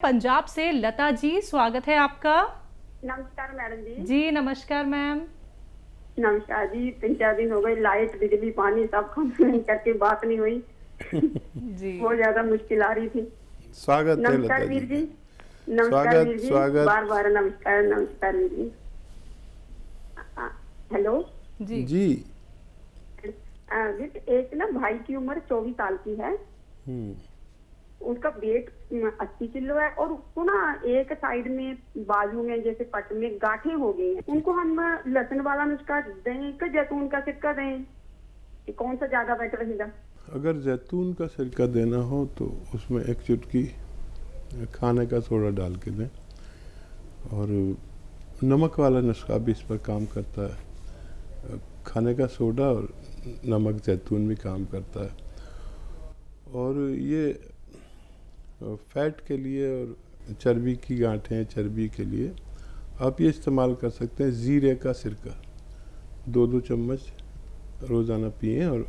पंजाब से लता जी, स्वागत है आपका। नमस्कार मैडम जी। जी नमस्कार मैम। नमस्कार जी। 3-4 दिन हो गए, लाइट बिजली पानी सब कम करके बात नहीं हुई। जी बहुत ज्यादा मुश्किल आ रही थी। स्वागत है लता नमस्कार जी वीर जी। का। नमस्कार वीर जी। स्वागत। बार बार नमस्कार नमस्कार वीर जी। हेलो जी जी। वीर, एक ना भाई की उम्र 24 साल की है। उसका वेट 80 किलो है और उसको ना एक साइड में बाजू में जैसे पट में गांठें हो गई हैं। उनको हम लहसुन वाला नुस्खा दें कि जैतून का सिरका दें, कि कौन सा ज्यादा बेटर रहेगा? अगर जैतून का सिरका देना हो तो उसमें एक चुटकी खाने का सोडा डाल के दें, और नमक वाला नुस्खा भी इस पर काम करता है। खाने का सोडा और नमक जैतून भी काम करता है। और ये फैट के लिए और चर्बी की गांठें, चर्बी के लिए आप ये इस्तेमाल कर सकते हैं ज़ीरे का सिरका। 2-2 चम्मच रोज़ाना पिएं। और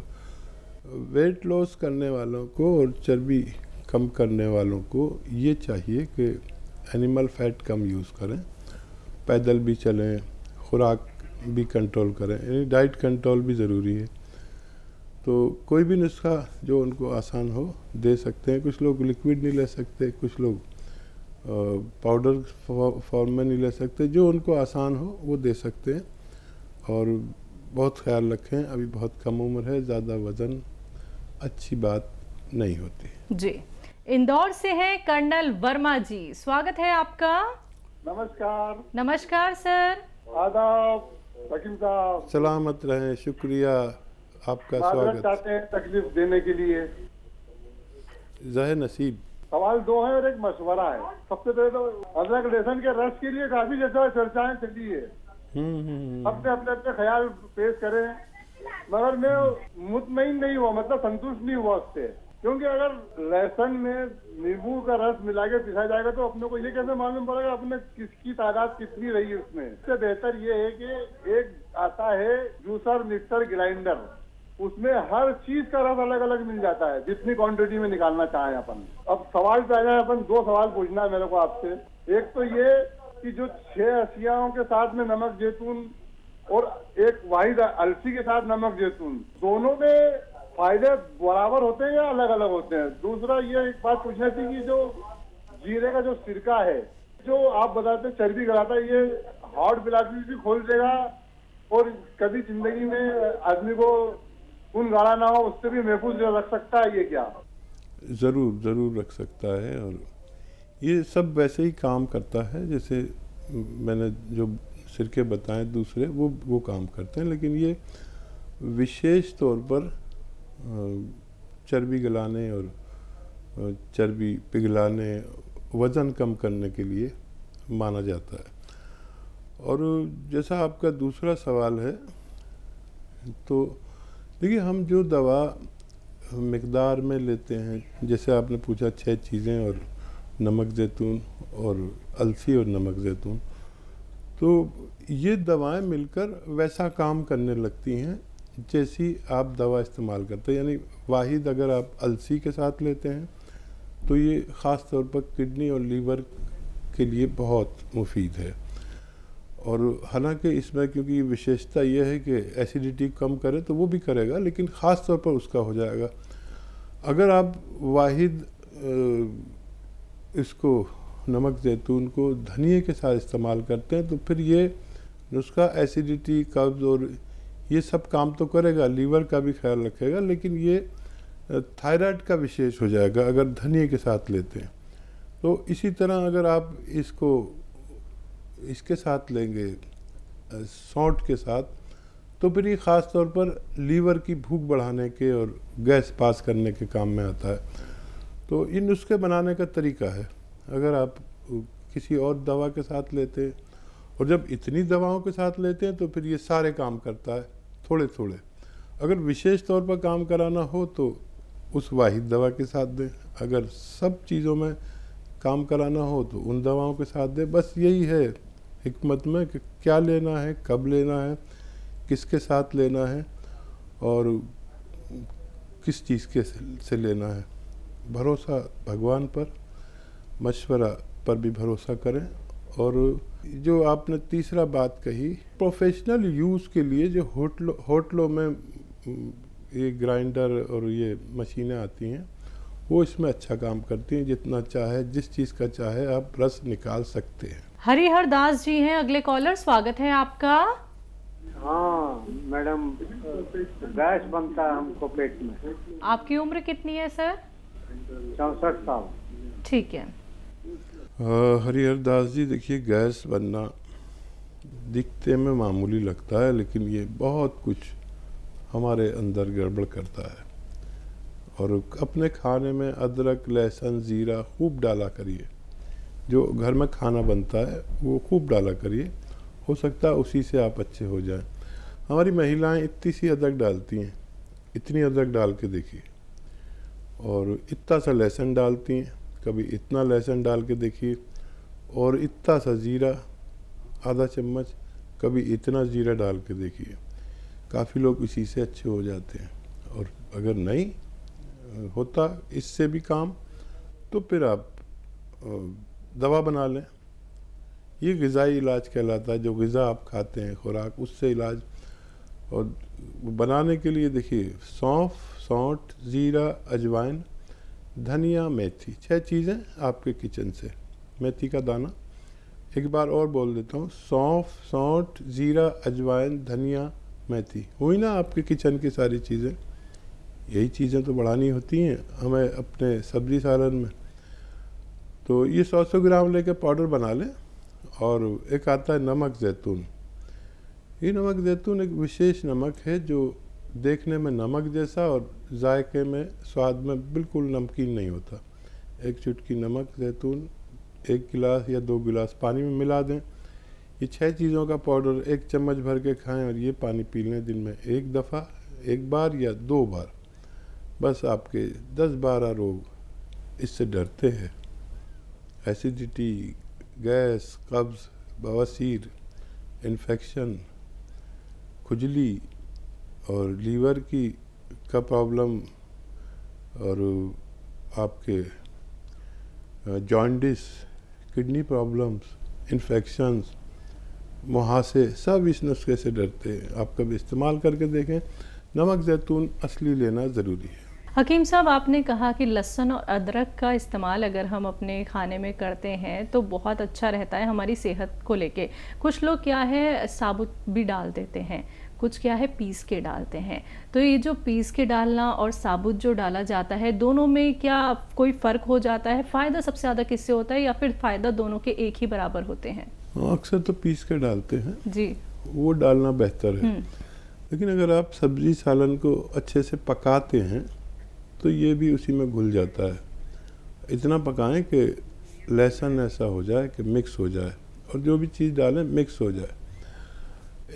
वेट लॉस करने वालों को और चर्बी कम करने वालों को ये चाहिए कि एनिमल फैट कम यूज़ करें, पैदल भी चलें, खुराक भी कंट्रोल करें, यानी डाइट कंट्रोल भी ज़रूरी है। तो कोई भी नुस्खा जो उनको आसान हो दे सकते हैं। कुछ लोग लिक्विड नहीं ले सकते, कुछ लोग पाउडर फॉर्म में नहीं ले सकते। जो उनको आसान हो वो दे सकते हैं। और बहुत ख्याल रखें, अभी बहुत कम उम्र है, ज़्यादा वज़न अच्छी बात नहीं होती। जी इंदौर से है कर्नल वर्मा जी, स्वागत है आपका। नमस्कार। नमस्कार सर। आदाब वकील साहब। सलामत रहें, शुक्रिया आपका माजरत स्वागत। चाहते हैं तकलीफ देने के लिए। ज़ाहिर नसीब। सवाल 2 है और एक मशवरा है। सबसे पहले तो अदरक लहसुन के रस के लिए काफी जैसा चर्चाएं चली है। अपने अपने अपने ख्याल पेश करें, मगर मैं मुतमईन नहीं हुआ, मतलब संतुष्ट नहीं हुआ उससे। क्योंकि अगर लहसुन में नींबू का रस मिला के पिसा जाएगा तो अपने को ये कैसे मालूम पड़ेगा अपने किसकी तादाद कितनी रही है उसमें। इससे बेहतर ये है कि एक आता है जूसर, मिक्सर, ग्राइंडर, उसमें हर चीज का रस अलग अलग मिल जाता है, जितनी क्वांटिटी में निकालना चाहें अपन। अब सवाल पे आ जाए, अपन 2 सवाल पूछना है मेरे को आपसे। एक तो ये कि जो 6 अशियाओं के साथ में नमक जैतून और एक वाहिद अलसी के साथ नमक जैतून, दोनों में फायदे बराबर होते हैं या अलग अलग होते हैं? दूसरा ये एक बात पूछनी थी कि जो जीरे का जो सिरका है, जो आप बताते हैं चर्बी कराता है, ये हार्ट ब्लॉकेज भी खोल देगा और कभी जिंदगी में आदमी को खून गाढ़ा ना हो उससे भी महफूज रख सकता है ये क्या? ज़रूर ज़रूर रख सकता है। और ये सब वैसे ही काम करता है जैसे मैंने जो सिरके बताए दूसरे, वो काम करते हैं। लेकिन ये विशेष तौर पर चर्बी गलाने और चर्बी पिघलाने, वज़न कम करने के लिए माना जाता है। और जैसा आपका दूसरा सवाल है, तो देखिए हम जो दवा मिक़दार में लेते हैं, जैसे आपने पूछा 6 चीज़ें और नमक जैतून और अलसी और नमक जैतून, तो ये दवाएं मिलकर वैसा काम करने लगती हैं जैसी आप दवा इस्तेमाल करते हैं। यानी वाहिद अगर आप अलसी के साथ लेते हैं तो ये ख़ास तौर पर किडनी और लीवर के लिए बहुत मुफीद है। और हालांकि इसमें क्योंकि विशेषता यह है कि एसिडिटी कम करे तो वो भी करेगा, लेकिन ख़ास तौर पर उसका हो जाएगा। अगर आप वाहिद इसको नमक जैतून को धनिए के साथ इस्तेमाल करते हैं तो फिर ये नुस्खा एसिडिटी, कब्ज़ और ये सब काम तो करेगा, लीवर का भी ख्याल रखेगा, लेकिन ये थायराइड का विशेष हो जाएगा अगर धनिए के साथ लेते हैं। तो इसी तरह अगर आप इसको इसके साथ लेंगे सौंठ के साथ, तो फिर ये ख़ास तौर पर लीवर की भूख बढ़ाने के और गैस पास करने के काम में आता है। तो इन नुस्खे बनाने का तरीका है। अगर आप किसी और दवा के साथ लेते हैं और जब इतनी दवाओं के साथ लेते हैं तो फिर ये सारे काम करता है थोड़े थोड़े। अगर विशेष तौर पर काम कराना हो तो उस वाहिद दवा के साथ दें, अगर सब चीज़ों में काम कराना हो तो उन दवाओं के साथ दें। बस यही है हिकमत में कि क्या लेना है, कब लेना है, किसके साथ लेना है और किस चीज़ के से लेना है। भरोसा भगवान पर, मशवरा पर भी भरोसा करें। और जो आपने तीसरा बात कही, प्रोफेशनल यूज़ के लिए जो होटलों में ये ग्राइंडर और ये मशीनें आती हैं, वो इसमें अच्छा काम करती हैं। जितना चाहे, जिस चीज़ का चाहे आप रस निकाल सकते हैं। हरिहर दास जी हैं अगले कॉलर, स्वागत है आपका। हाँ मैडम, गैस बनता है हमको पेट में। आपकी उम्र कितनी है सर? 64 साल। ठीक है। हरिहर दास जी, देखिए, गैस बनना दिखते में मामूली लगता है, लेकिन ये बहुत कुछ हमारे अंदर गड़बड़ करता है। और अपने खाने में अदरक, लहसुन, ज़ीरा खूब डाला करिए। जो घर में खाना बनता है वो खूब डाला करिए, हो सकता है उसी से आप अच्छे हो जाएं। हमारी महिलाएं इतनी सी अदरक डालती हैं, इतनी अदरक डाल के देखिए, और इतना सा लहसुन डालती हैं, कभी इतना लहसुन डाल के देखिए, और इतना सा ज़ीरा आधा चम्मच, कभी इतना ज़ीरा डाल के देखिए। काफ़ी लोग इसी से अच्छे हो जाते हैं। और अगर नहीं होता इससे भी काम, तो फिर आप दवा बना लें। ये ग़िज़ाई इलाज कहलाता है। जो ग़िज़ा आप खाते हैं, खुराक, उससे इलाज। और बनाने के लिए देखिए, सौंफ, सौंठ, ज़ीरा, अजवाइन, धनिया, मेथी, 6 चीज़ें आपके किचन से। मेथी का दाना, एक बार और बोल देता हूँ, सौंफ, सौंठ, ज़ीरा, अजवाइन, धनिया, मेथी, हुई ना आपके किचन की सारी चीज़ें। यही चीज़ें तो बढ़ानी होती हैं हमें अपने सब्ज़ी सालन में। तो ये 100 ग्राम लेके पाउडर बना लें। और एक आता है नमक ज़ैतून। ये नमक ज़ैतून एक विशेष नमक है जो देखने में नमक जैसा और जायके में, स्वाद में बिल्कुल नमकीन नहीं होता। एक चुटकी नमक ज़ैतून 1 गिलास या 2 गिलास पानी में मिला दें। ये 6 चीज़ों का पाउडर 1 चम्मच भर के खाएं, और ये पानी पी लें दिन में 1 दफ़ा, 1 बार या 2 बार। बस आपके 10-12 रोग इससे डरते हैं। एसिडिटी, गैस, कब्ज़, बवासीर, इन्फेक्शन, खुजली और लीवर का प्रॉब्लम, और आपके जॉन्डिस, किडनी प्रॉब्लम्स, इन्फेक्शंस, मुहासे, सब इस नुस्खे से डरते हैं। आप कभी इस्तेमाल करके देखें। नमक ज़ैतून असली लेना ज़रूरी है। हकीम साहब, आपने कहा कि लहसुन और अदरक का इस्तेमाल अगर हम अपने खाने में करते हैं तो बहुत अच्छा रहता है हमारी सेहत को लेके। कुछ लोग क्या है साबुत भी डाल देते हैं, कुछ क्या है पीस के डालते हैं। तो ये जो पीस के डालना और साबुत जो डाला जाता है, दोनों में क्या कोई फ़र्क हो जाता है? फ़ायदा सबसे ज़्यादा किससे होता है, या फिर फ़ायदा दोनों के एक ही बराबर होते हैं? अक्सर तो पीस के डालते हैं जी, वो डालना बेहतर है। लेकिन अगर आप सब्ज़ी सालन को अच्छे से पकाते हैं तो ये भी उसी में घुल जाता है। इतना पकाएं कि लहसुन ऐसा हो जाए कि मिक्स हो जाए, और जो भी चीज़ डालें मिक्स हो जाए।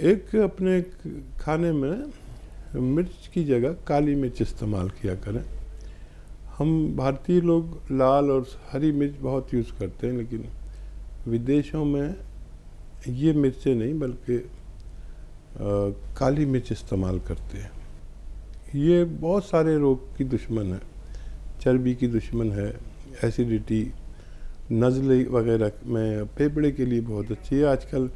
एक अपने खाने में मिर्च की जगह काली मिर्च इस्तेमाल किया करें। हम भारतीय लोग लाल और हरी मिर्च बहुत यूज़ करते हैं, लेकिन विदेशों में ये मिर्चें नहीं बल्कि काली मिर्च इस्तेमाल करते हैं। ये बहुत सारे रोग की दुश्मन है। चर्बी की दुश्मन है, एसिडिटी, नज़ले वगैरह में, फेफड़े के लिए बहुत अच्छी है आजकल,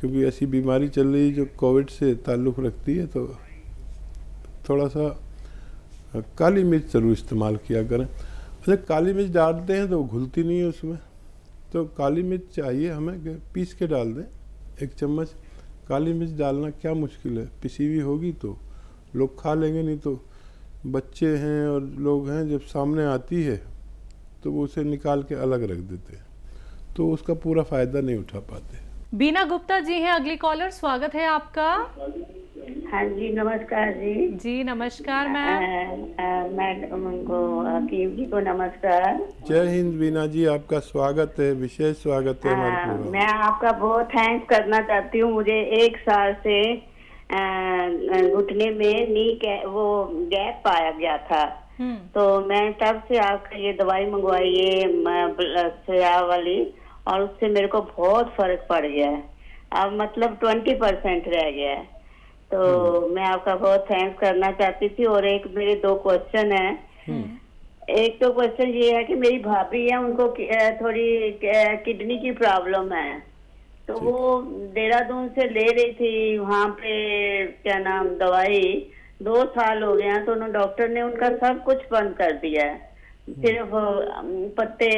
क्योंकि ऐसी बीमारी चल रही है जो कोविड से ताल्लुक़ रखती है। तो थोड़ा सा काली मिर्च ज़रूर इस्तेमाल किया करें। अच्छा, काली मिर्च डालते हैं तो घुलती नहीं है उसमें, तो काली मिर्च चाहिए हमें कि पीस के डाल दें। 1 चम्मच काली मिर्च डालना क्या मुश्किल है, पिसी हुई होगी तो लोग खा लेंगे, नहीं तो बच्चे हैं और लोग हैं, जब सामने आती है तो वो उसे निकाल के अलग रख देते हैं, तो उसका पूरा फ़ायदा नहीं उठा पाते। बीना गुप्ता जी हैं अगली कॉलर, स्वागत है आपका। हाँ जी, नमस्कार जी। जी नमस्कार मैम। मैडम को, हकीम जी को नमस्कार। जय हिंद बीना जी, आपका स्वागत है, विशेष स्वागत है हमारे प्रोग्राम। मैं आपका बहुत थैंक्स करना चाहती हूँ। मुझे 1 साल से घुटने में वो गैप पाया गया था, तो मैं तब से आपका ये दवाई मंगवाई है सिया वाली, और उससे मेरे को बहुत फर्क पड़ गया है। अब मतलब 20% रह गया है। तो मैं आपका बहुत थैंक्स करना चाहती थी। और एक मेरे 2 क्वेश्चन है। एक तो क्वेश्चन ये है कि मेरी भाभी है, उनको थोड़ी किडनी की प्रॉब्लम है, तो वो देहरादून से ले रही थी वहाँ पे क्या नाम दवाई, 2 साल हो गए हैं, तो उन्होंने डॉक्टर ने उनका सब कुछ बंद कर दिया है। सिर्फ पत्ते,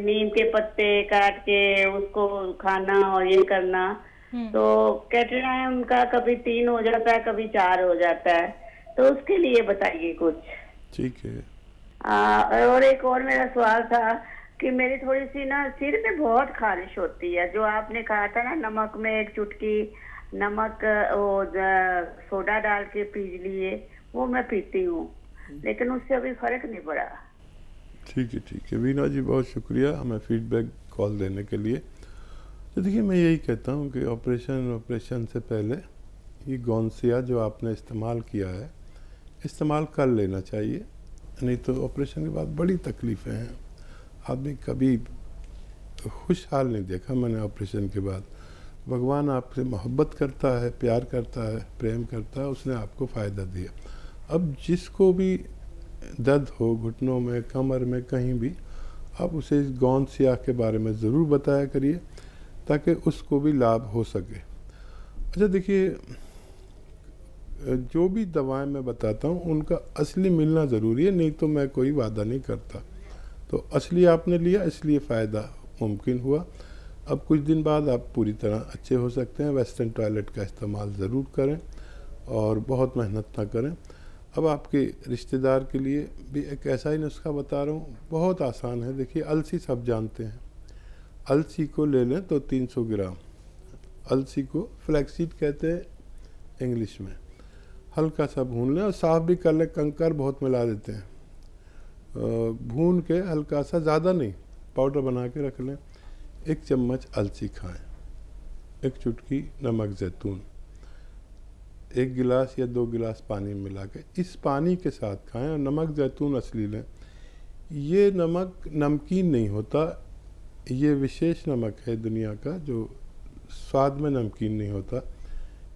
नीम के पत्ते काट के उसको खाना और ये करना। तो कहते हैं उनका कभी 3 हो जाता है, कभी 4 हो जाता है, तो उसके लिए बताइए कुछ। ठीक है। और एक और मेरा सवाल था कि मेरी थोड़ी सी ना सिर में बहुत खारिश होती है, जो आपने कहा था ना नमक में 1 चुटकी नमक वो सोडा डाल के पी लिए, वो मैं पीती हूँ, लेकिन उससे अभी फर्क नहीं पड़ा। ठीक है वीना जी, बहुत शुक्रिया हमें फीडबैक कॉल देने के लिए। तो देखिए, मैं यही कहता हूँ कि ऑपरेशन से पहले ये गौनसिया जो आपने इस्तेमाल किया है, इस्तेमाल कर लेना चाहिए, नहीं तो ऑपरेशन के बाद बड़ी तकलीफ़ें हैं। आदमी कभी खुशहाल नहीं देखा मैंने ऑपरेशन के बाद। भगवान आपसे मोहब्बत करता है, प्यार करता है, प्रेम करता है, उसने आपको फ़ायदा दिया। अब जिसको भी दर्द हो घुटनों में, कमर में, कहीं भी, आप उसे इस गौनसिया के बारे में ज़रूर बताया करिए ताकि उसको भी लाभ हो सके। अच्छा देखिए, जो भी दवाएं मैं बताता हूँ उनका असली मिलना ज़रूरी है, नहीं तो मैं कोई वादा नहीं करता। तो असली आपने लिया इसलिए फ़ायदा मुमकिन हुआ। अब कुछ दिन बाद आप पूरी तरह अच्छे हो सकते हैं। वेस्टर्न टॉयलेट का इस्तेमाल ज़रूर करें और बहुत मेहनत ना करें। अब आपके रिश्तेदार के लिए भी एक ऐसा ही नुस्खा बता रहा हूँ, बहुत आसान है। देखिए, अलसी सब जानते हैं, अलसी को ले लें तो 300 ग्राम, अलसी को फ्लैक्सीड कहते हैं इंग्लिश में, हल्का सा भून लें और साफ़ भी कर लें, कंकर बहुत मिला देते हैं। भून के हल्का सा, ज़्यादा नहीं, पाउडर बना के रख लें। 1 चम्मच अलसी खाएं, 1 चुटकी नमक ज़ैतून, 1 गिलास या 2 गिलास पानी मिला के इस पानी के साथ खाएं। और नमक ज़ैतून असली लें। ये नमक नमकीन नहीं होता, ये विशेष नमक है दुनिया का जो स्वाद में नमकीन नहीं होता।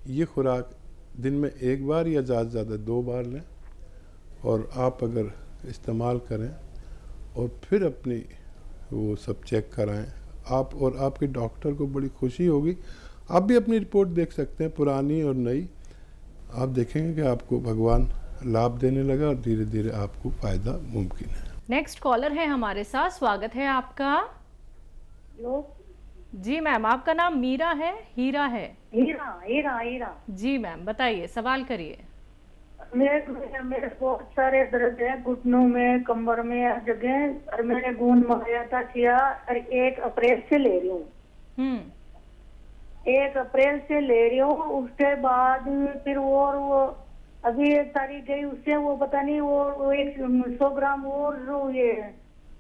ये खुराक दिन में 1 बार या ज़्यादा से ज़्यादा 2 बार लें, और आप अगर इस्तेमाल करें और फिर अपनी वो सब चेक कराएं, आप और आपके डॉक्टर को बड़ी खुशी होगी। आप भी अपनी रिपोर्ट देख सकते हैं, पुरानी और नई। आप देखेंगे कि आपको भगवान लाभ देने लगा और धीरे धीरे आपको फ़ायदा मुमकिन है। नेक्स्ट कॉलर है हमारे साथ, स्वागत है आपका। जी मैम, आपका नाम मीरा है, हीरा है? हीरा। जी मैम, बताइए, सवाल करिए। मेरे बहुत सारे दर्द है घुटनों में, कमर में, हर जगह। और मैंने गूंद मंगाया था किया, और 1 अप्रैल से ले रही हूँ। 1 अप्रैल से ले रही हूँ। उसके बाद फिर वो अभी 1 तारीख गई, उससे वो पता नहीं वो 100 ग्राम और ये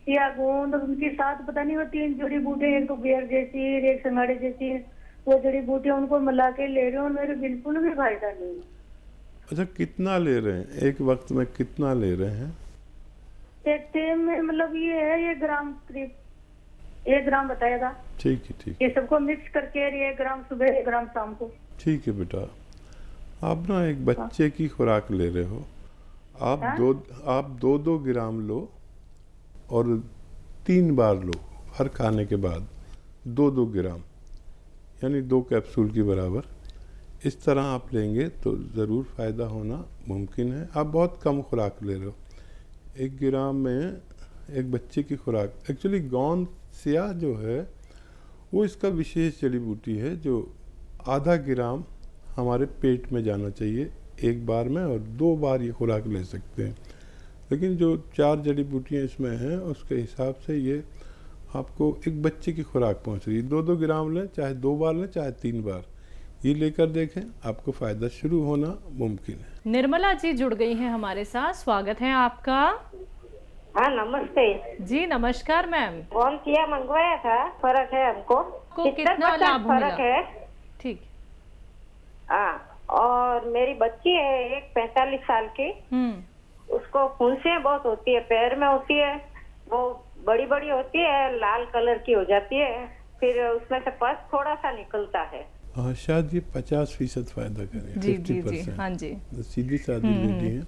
सिया गूंद, उनके साथ पता नहीं वो 3 जड़ी बूटियां, एक तो बेर जैसी, एक संगाड़े जैसी, वो जड़ी बूटियां उनको मिला के ले रही हूँ, मेरे बिल्कुल भी फायदा नहीं। अच्छा, कितना ले रहे हैं एक वक्त में, कितना ले रहे हैं? एक टाइम में मतलब ये है 1 ग्राम, करीब 1 ग्राम बताया था। ठीक है। ये सबको मिक्स करके 1 ग्राम सुबह, 1 ग्राम शाम को। ठीक है बेटा, आप ना एक बच्चे की खुराक ले रहे हो। आप 2 ग्राम लो और 3 बार लो, हर खाने के बाद 2 ग्राम, यानी 2 कैप्सूल के बराबर। इस तरह आप लेंगे तो ज़रूर फ़ायदा होना मुमकिन है। आप बहुत कम खुराक ले रहे हो। 1 ग्राम में एक बच्चे की खुराक। एक्चुअली गौनसिया जो है वो इसका विशेष जड़ी बूटी है जो आधा ग्राम हमारे पेट में जाना चाहिए 1 बार में, और 2 बार ये खुराक ले सकते हैं। लेकिन जो 4 जड़ी बूटियाँ इसमें हैं उसके हिसाब से ये आपको एक बच्चे की खुराक पहुंच रही है। 2 ग्राम लें, चाहे 2 बार लें, चाहे 3 बार, ये लेकर देखें, आपको फ़ायदा शुरू होना मुमकिन है। निर्मला जी जुड़ गई हैं हमारे साथ, स्वागत है आपका। हाँ नमस्ते जी नमस्कार मैम। गौनसिया मंगवाया था, फर्क है हमको। कितना लाभ फर्क है? ठीक। हाँ, और मेरी बच्ची है एक 45 साल की, उसको फुंसियाँ बहुत होती है, पैर में होती है, वो बड़ी बड़ी होती है, लाल कलर की हो जाती है, फिर उसमें से पस थोड़ा सा निकलता है। हाँ, शायद ये 50% फ़ायदा करें। जी जी जी, हाँ जी। सीधी सादी लेडी है,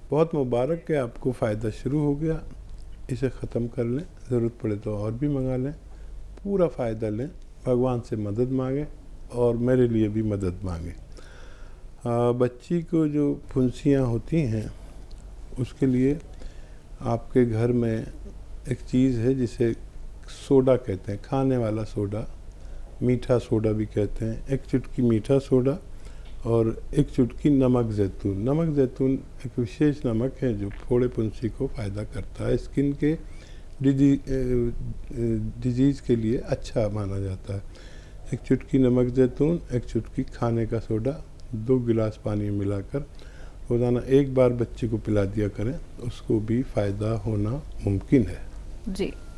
बहुत मुबारक है, आपको फ़ायदा शुरू हो गया। इसे ख़त्म कर लें, ज़रूरत पड़े तो और भी मंगा लें, पूरा फ़ायदा लें, भगवान से मदद मांगें और मेरे लिए भी मदद मांगें। बच्ची को जो फुंसियाँ होती हैं उसके लिए आपके घर में एक चीज़ है जिसे सोडा कहते हैं, खाने वाला सोडा, मीठा सोडा भी कहते हैं। एक चुटकी मीठा सोडा और एक चुटकी नमक ज़ैतून। नमक ज़ैतून एक विशेष नमक है जो फोड़े फुंसी को फ़ायदा करता है, स्किन के डिजीज़ के लिए अच्छा माना जाता है। एक चुटकी नमक ज़ैतून, एक चुटकी खाने का सोडा, 2 गिलास पानी में मिलाकर रोज़ाना एक बार बच्चे को पिला दिया करें, उसको भी फ़ायदा होना मुमकिन है। जी,